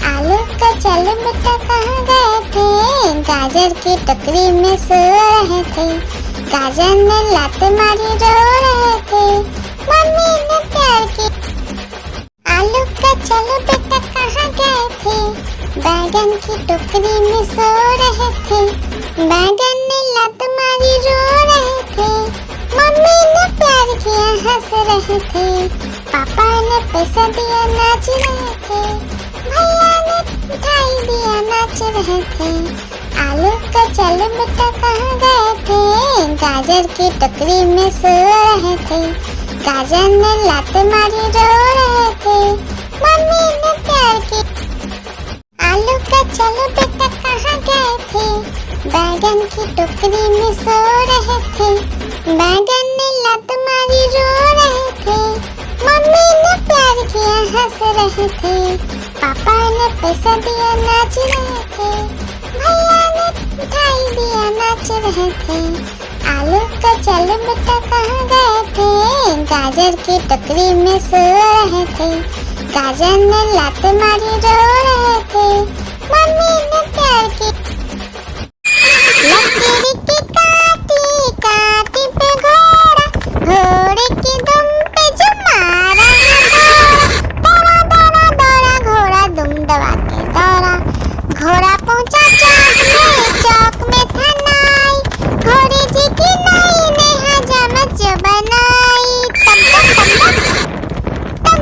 आलू का चलो बेटा कहाँ गए थे, गाजर की टोकरी में सो रहे थे। गाजर ने लत मारी रो रहे थे, मम्मी ने प्यार की। आलू का चलो बेटा कहाँ गए थे, बैगन की टोकरी में सो रहे थे। बैगन ने लत मारी रो रहे थे, मम्मी ने प्यार किया हंस रहे थे, पापा ने पैसा दिया नाच रहे थे, भैया ने मिठाई दिया नाच रहे थे। आलू का चलो बेटा कहाँ गए थे, गाजर की टोकरी में सो रहे थे। गाजर ने लत मारी रो रहे थे, मम्मी ने प्यार की। आलू का चलो बेटा कहाँ गए थे, बैगन की टोकरी में सो रहे थे। बैगन ने लत मारी रो रहे थे, मम्मी ने प्यार किया हंस रहे थे, पापा ने पैसा दिया नाच रहे थे, भैया ने मिठाई दिया नाच रहे थे। आलू का चलो बेटा कहाँ गए थे, गाजर की टोकरी में सो रहे थे। गाजर ने लत मारी रो रहे थे, मम्मी ने प्यार की। लकड़ी की काटी काटी पे घोड़ा, घोड़े की दुम पे जो मारा दौड़ा दौड़ा दौड़ा घोड़ा दुम दबा के दौड़ा। घोड़ा पहुंचा चौक में था नाई, घोड़े जी की नाई ने हजामत जो बनाई। तम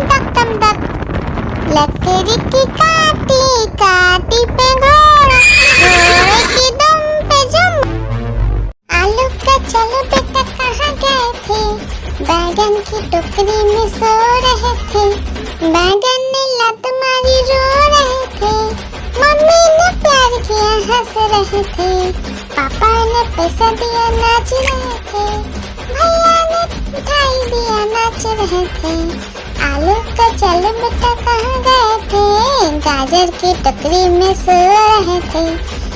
तक लकड़ी की काटी काटी पे घोड़ा, घोड़े की दुम पे जुम। आलू का चलो बेटा कहाँ गए थे, बैगन की टोकरी में सो रहे थे। बैगन ने लत मारी रो रहे थे, मम्मी ने प्यार किया हंस रहे थे, पापा ने पैसा दिया नाच रहे थे, भैया ने मिठाई दिया नाच रहे थे। आलू का चलो बेटा कहाँ गए थे, गाजर की टोकरी में सो रहे थे।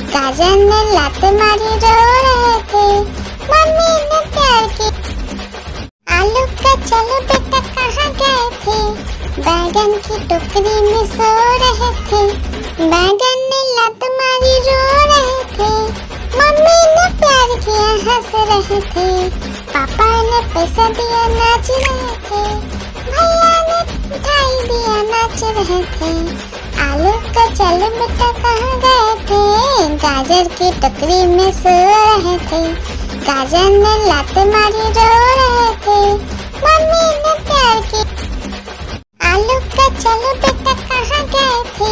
गाजर ने लत मारी रो रहे थे, मम्मी ने प्यार की। आलू का चलो बेटा कहाँ गए थे, बैगन की टोकरी में सो रहे थे। बैगन ने लत मारी रो रहे थे, मम्मी ने प्यार किया हंस रहे थे, पापा ने पैसा दिया नाच रहे थे, भैया ने मिठाई दिया नाच रहे थे। आलू का चलो बेटा कहाँ गए थे, गाजर की टोकरी में सो रहे थे। गाजर ने लत मारी रो रहे थे, मम्मी ने प्यार की। आलू का चलो बेटा कहाँ गए थे,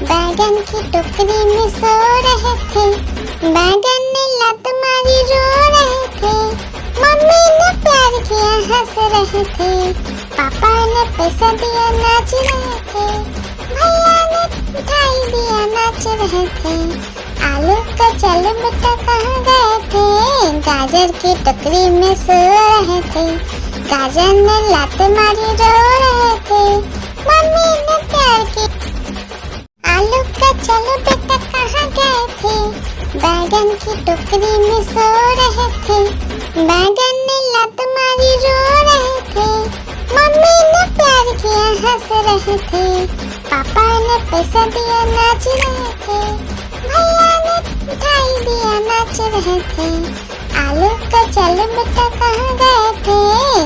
बैगन की टोकरी में सो रहे थे। बैगन ने लत मारी रो रहे थे, मम्मी ने प्यार किया हंस रहे थे, पापा ने पैसा दिया नाच रहे थे, भैया ने मिठाई दिया नाच रहे थे। आलू का चलो बेटा कहाँ गए थे, गाजर की टोकरी में सो रहे थे। गाजर ने लत मारी रो रहे थे, मम्मी ने प्यार की। आलू का चलो बेटा कहाँ गए थे, बैगन की टोकरी में सो रहे थे। बैगन ने लत मारी रो रहे थे, मम्मी ने प्यार किया हंस रहे थे, पापा ने पैसा दिया नाच रहे थे, भैया ने जलाई दिया नाच रहे थे। आलू का चल बेटा कहाँ गए थे,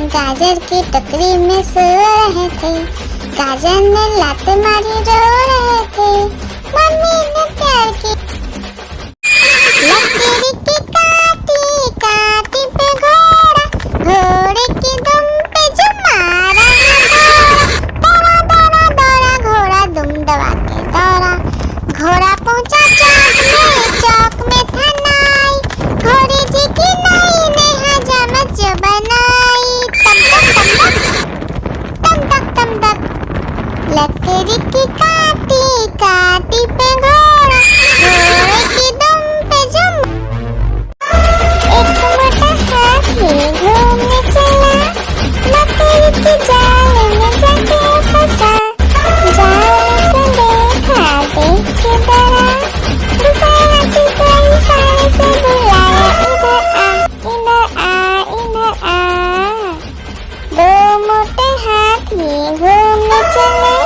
गाजर की टोकरी में सो रहे थे। गाजर ने लात मारी रो रहे थे, मम्मी ने प्यार की। लकीर की काटी काटी पे घोड़ा, घोड़े की दुम पे जो मारा दौड़ा दौड़ा दौड़ा घोड़ा दुम दबा के दौड़ा। घोड़ा पहुंचा चौक में था नाई, घोड़े जी की नाई ने हजामत जो बनाई। तम तक तम तक लकड़ी की काटी काटी पे घोड़ा, घोड़े की दुम पे जो एक मोटा हाथी घूमने चला, लकड़ी की जाल में जाके फंसा। जाल को देखा देख के डरा, दूसरा हाथी को इशारे से बुलाया, इधर आ इधर आ। दो मोटे हाथी घूमने चले,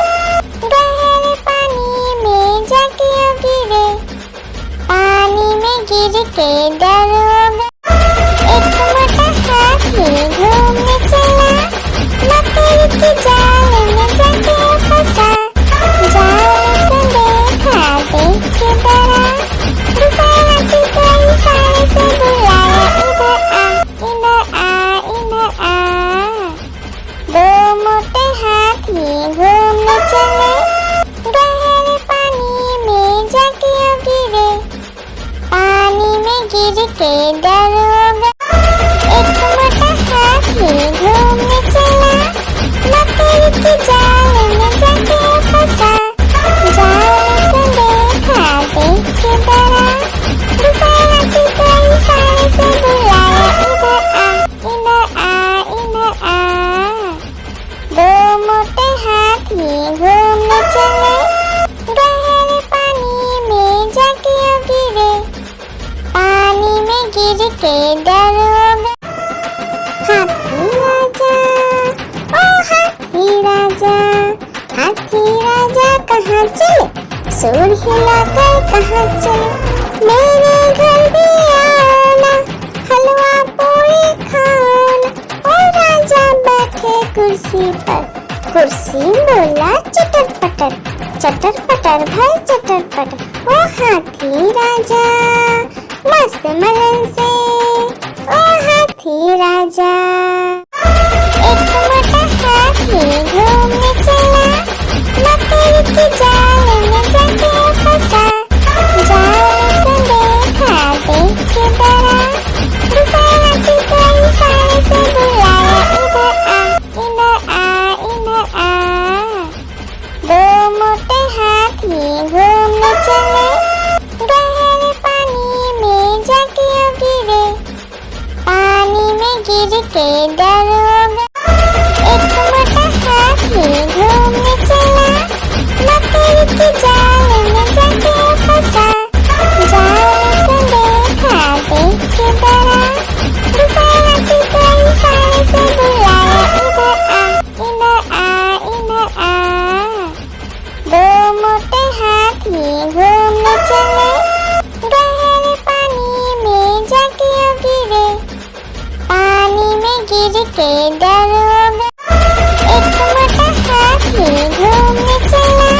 गहरे पानी में जाके गिरे। पानी में गिर के डर हो गया। एक मोटा हाथी घूमने चला, लकड़ी की जाल में जाके फंसा। जाल को देखा देख के डरा, दूसरा हाथी को इशारे से बुलाया, इधर आ इधर आ। दो मोटे हाथी घूमने चले, गहरे पानी में जाके गिरे। पानी में गिर के डर हो गया। एक मोटा हाथी घूमने चला, लकड़ी की जाल में जाके फंसा। जाल को देखा देख के डरा, दूसरा हाथी को इशारे से बुलाया, इधर आ इधर आ। दो मोटे हाथी घूमने चले, गहरे पानी में जाके गिरे। पानी में गिर के डर हो गया। हाथी राजा ओ हाथी राजा, हाथी राजा कहाँ चले, सूंड हिलाकर कहाँ चले। मेरे घर भी आओ ना, हलवा पूरी खाओ ना। ओ राजा बैठे कुर्सी पर, कुर्सी बोला चटर पटर भाई चटर पटर। ओ हाथी राजा मस्त मलन से, ओ हाथी राजा। एक मोटा हाथी घूमने चला, लकड़ी की जाल में जाके फंसा। जाल को देखा देख के डरा, दूसरा हाथी को इशारे से बुलाया, इधर आ इधर आ। दो मोटे हाथी घूमने चले, गहरे पानी में जाके गिरे। पानी में गिर के डर हो गया। एक मोटा हाथी घूमने चला, लकड़ी की जाल में जाके फंसा। जाल को देखा देख के डरा, दूसरा हाथी को इशारे से बुलाया, इधर आ इधर आ। दो मोटे हाथी घूमने चले, गहरे पानी में जाके गिरे। पानी में गिर के डर हो गया। एक मोटा हाथी घूमने चला,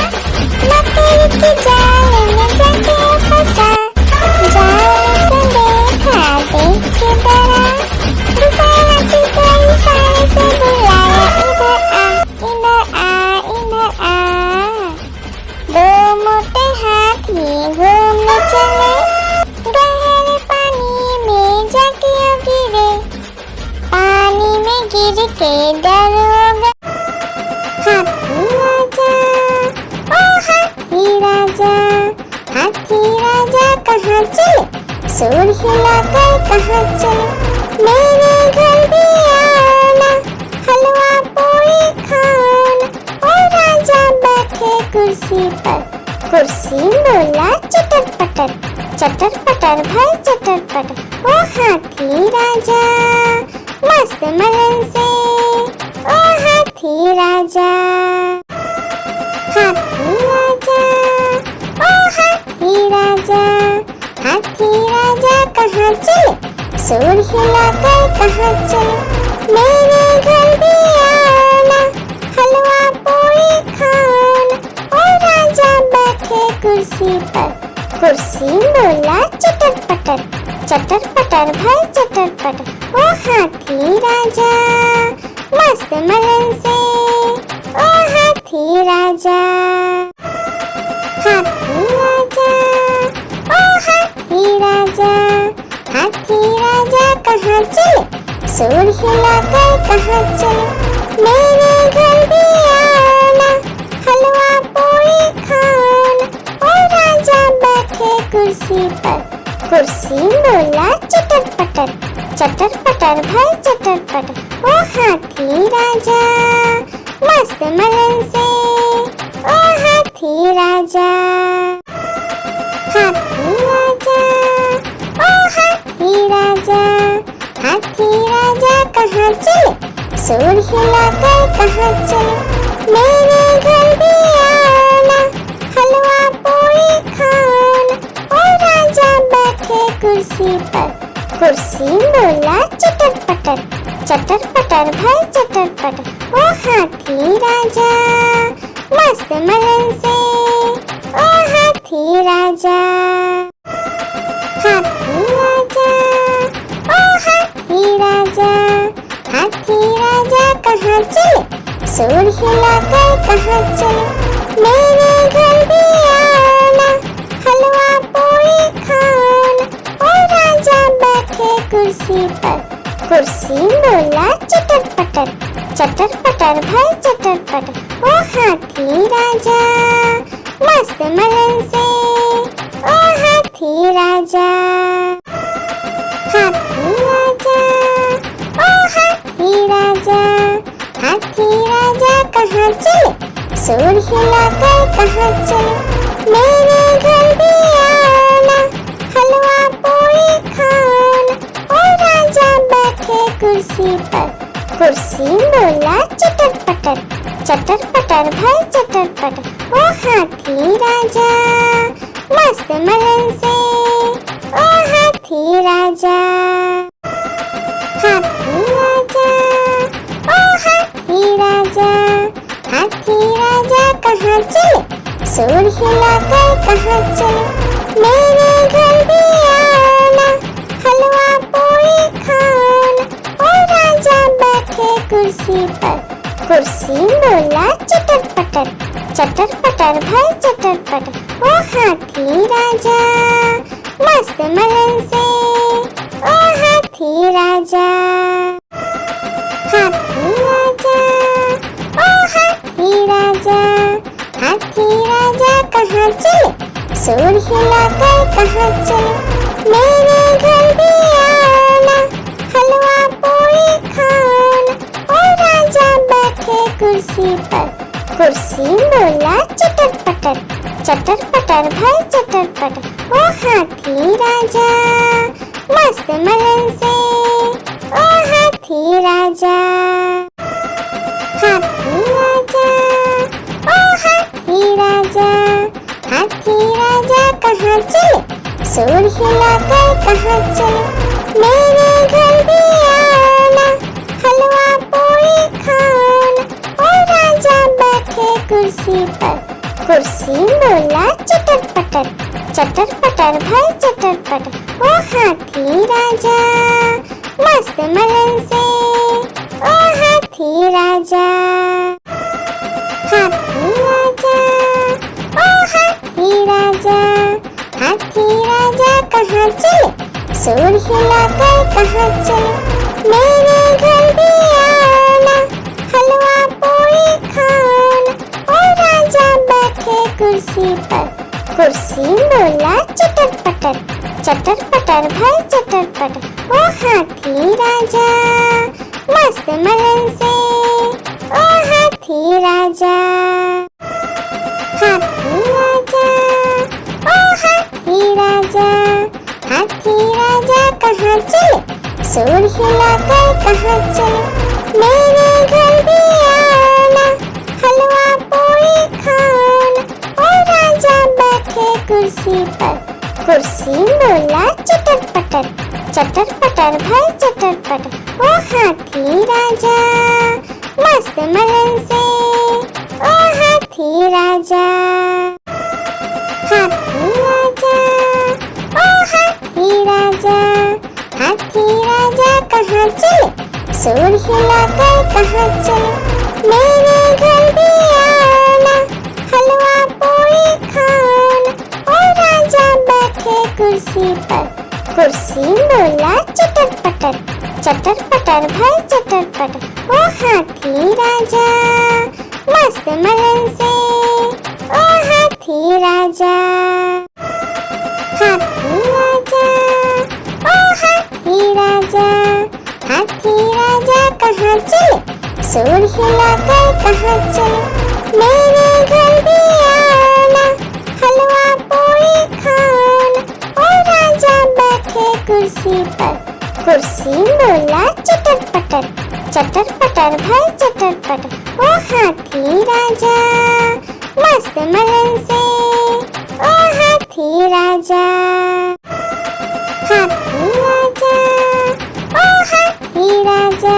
लकड़ी की जाल में जाके फंसा। जाल को देखा देख के डरा, दूसरा हाथी को इशारे से बुलाया, इधर आ इधर आ। दो मोटे हाथी घूमने चले, गहरे पानी में जाके गिरे। पानी में गिर के डर हो गया। हाथी राजा ओ हाथी राजा, हाथी राजा कहाँ चले, सूंड हिलाकर कहाँ चले। मेरे घर भी आओ ना, हलवा पूरी खाओ ना। ओ राजा बैठे कुर्सी पर, कुर्सी बोला चटर पटर भाई चटर पटर। ओ हाथी राजा मस्त मलन से, ओ हाथी राजा। हाथी राजा ओ हाथी राजा, हाथी राजा कहाँ चले, सूंड हिलाकर कहाँ चले, मेरे घर भी आना, हलवा पूरी खाना। ओ राजा बैठे कुर्सी पर, कुर्सी बोला चटर पटर भाई चटर पटर। ओ हाथी राजा मस्त मलन से, ओ हाथी राजा, हाथी राजा, ओ हाथी राजा, हाथी राजा कहाँ चले, सूंड हिलाकर कहाँ चले, मेरे घर भी आना, हलवा पूरी खाना। ओ राजा बैठे कुर्सी पर, कुर्सी बोला चटर पटर भाई चटर पटर। ओ हाथी राजा मस्त मलन से, ओ हाथी राजा, हाथी राजा, ओ हाथी राजा, हाथी राजा कहाँ चले, सूंड हिलाकर कहाँ चले, मेरे घर भी आना, हलवा पूरी खाना। ओ राजा बैठे कुर्सी पर, कुर्सी बोला चटर पटर भाई चटर पटर। ओ हाथी राजा मस्त मलन से, ओ हाथी राजा, हाथी राजा, ओ हाथी राजा, हाथी राजा कहाँ चले, सूंड हिलाकर कहाँ चले, मेरे घर भी आना, हलवा पूरी खाना। ओ राजा बैठे कुर्सी पर, कुर्सी बोला चटर पटर भाई चटर पटर। ओ हाथी राजा मस्त मलन से, ओ हाथी राजा, हाथी राजा, ओ हाथी राजा, हाथी राजा कहाँ चले, सूंड हिलाकर कहाँ चले, मेरे घर भी आना, हलवा पूरी खाना। ओ राजा बैठे कुर्सी पर, कुर्सी बोला चटर पटर भाई चटर पटर। ओ हाथी राजा मस्त मलन से, ओ हाथी राजा, हाथी राजा, ओ हाथी राजा, हाथी राजा कहाँ चले, सूंड हिलाकर कहाँ चले, मेरे घर भी आना, हलवा पूरी खाना। ओ राजा बैठे कुर्सी पर, कुर्सी बोला चटर पटर भाई चटर पटर। ओ हाथी राजा मस्त मलन से, ओ हाथी राजा, हाथी राजा, ओ हाथी राजा, हाथी राजा कहाँ चले, सूंड हिलाकर कहाँ चले, मेरे घर भी आना, हलवा पूरी खाना। ओ राजा बैठे कुर्सी पर, कुर्सी बोला चटर पटर भाई चटर पटर। ओ हाथी राजा मस्त मलन से, ओ हाथी राजा, हाथी राजा, ओ हाथी राजा, हाथी राजा कहाँ चले, सूंड हिलाकर कहाँ चले, मेरे घर भी आना, हलवा पूरी खाना। ओ राजा बैठे कुर्सी पर, कुर्सी बोला चटर पटर भाई चटर पटर। ओ हाथी राजा मस्त मलन से, ओ हाथी राजा, हाथी राजा, ओ हाथी राजा, हाथी राजा कहाँ चले, सूंड हिलाकर कहाँ चले, मेरे घर भी आना, हलवा पूरी खाना। ओ राजा बैठे कुर्सी पर, कुर्सी बोला चटर पटर भाई चटर पटर। ओ हाथी राजा मस्त मलन से, ओ हाथी राजा, हाथी राजा, ओ हाथी राजा, हाथी राजा कहाँ चले, सूंड हिलाकर कहाँ चले, मेरे घर भी आना, हलवा पूरी खाना। ओ राजा बैठे कुर्सी पर, कुर्सी बोला चटर पटर, चटर पटर भाई चटर पटर। ओ हाथी राजा मस्त मलन से, ओ हाथी राजा, हाथी राजा, ओ हाथी राजा, हाथी राजा कहाँ चले, सूर हिलाकर कहाँ चले, मेरे घर भी आना, हलवा पूरी खाना। ओ राजा बैठे कुर्सी पर, कुर्सी बोला चटर पटर, चटर पटर भाई चटर पटर। ओ हाथी राजा मस्त मलन से, ओ हाथी राजा, हाथी राजा, ओ हाथी राजा, हाथी राजा कहाँ चले, सूर हिलाकर कहाँ चले, मेरे घर भी आना, हलवा पूरी खाना। ओ राजा बैठे कुर्सी पर, कुर्सी बोला चटर पटर, चटर पटर भाई चटर पटर। ओ हाथी राजा मस्त मलन से, ओ हाथी राजा, हाथी राजा, ओ हाथी राजा,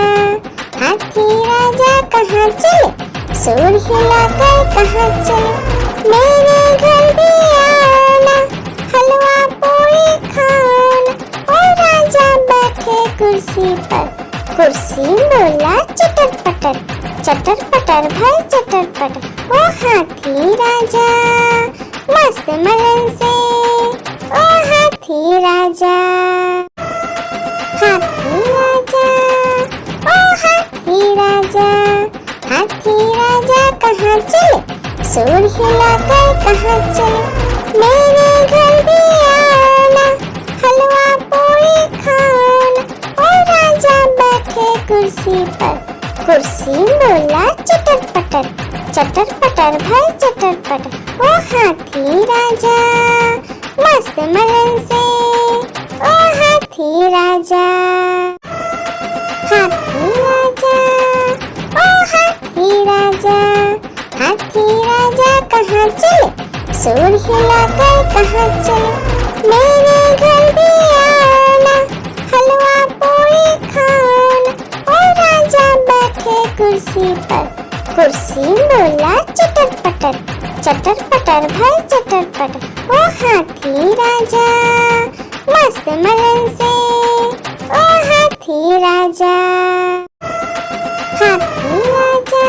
हाथी राजा कहाँ चले, सूर हिलाकर कहाँ चले, मेरे घर भी आना, हलवा पूरी खाना। ओ राजा बैठे कुर्सी पर, कुर्सी बोला चटर पटर, चटर पटर भाई चटर पटर। ओ हाथी राजा मस्त मलन से, ओ हाथी राजा, हाथी राजा, ओ हाथी राजा, हाथी राजा कहाँ चले, सूर हिलाकर कहाँ चले, मेरे घर भी आना, हलवा पूरी खाना। ओ राजा बैठे कुर्सी पर, कुर्सी बोला चटर पटर, चटर पटर भाई चटर पटर। ओ हाथी राजा मस्त मलन से, ओ हाथी राजा, हाथी राजा, ओ हाथी राजा, हाथी राजा कहाँ चले, सूर हिलाकर कहाँ चले, मेरे घर भी आना, हलवा पूरी खाना। ओ राजा बैठे कुर्सी पर, कुर्सी बोला चटर पटर, चटर पटर भाई चटर पटर। ओ हाथी राजा मस्त मलन से, ओ हाथी राजा, हाथी राजा,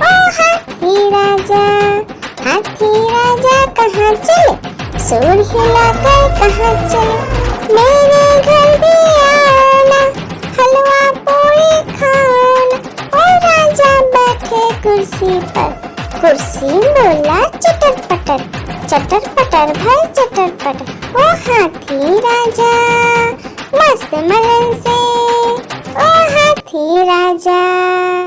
ओ हाथी राजा, हाथी राजा कहाँ चले, सूर हिलाकर कहाँ चले, मेरे घर भी आना, हलवा पूरी खाना। ओ राजा बैठे कुर्सी पर, कुर्सी बोला चटर पटर, चटर पटर भाई चटर पटर। ओ हाथी राजा मस्त मलन से, ओ हाथी राजा।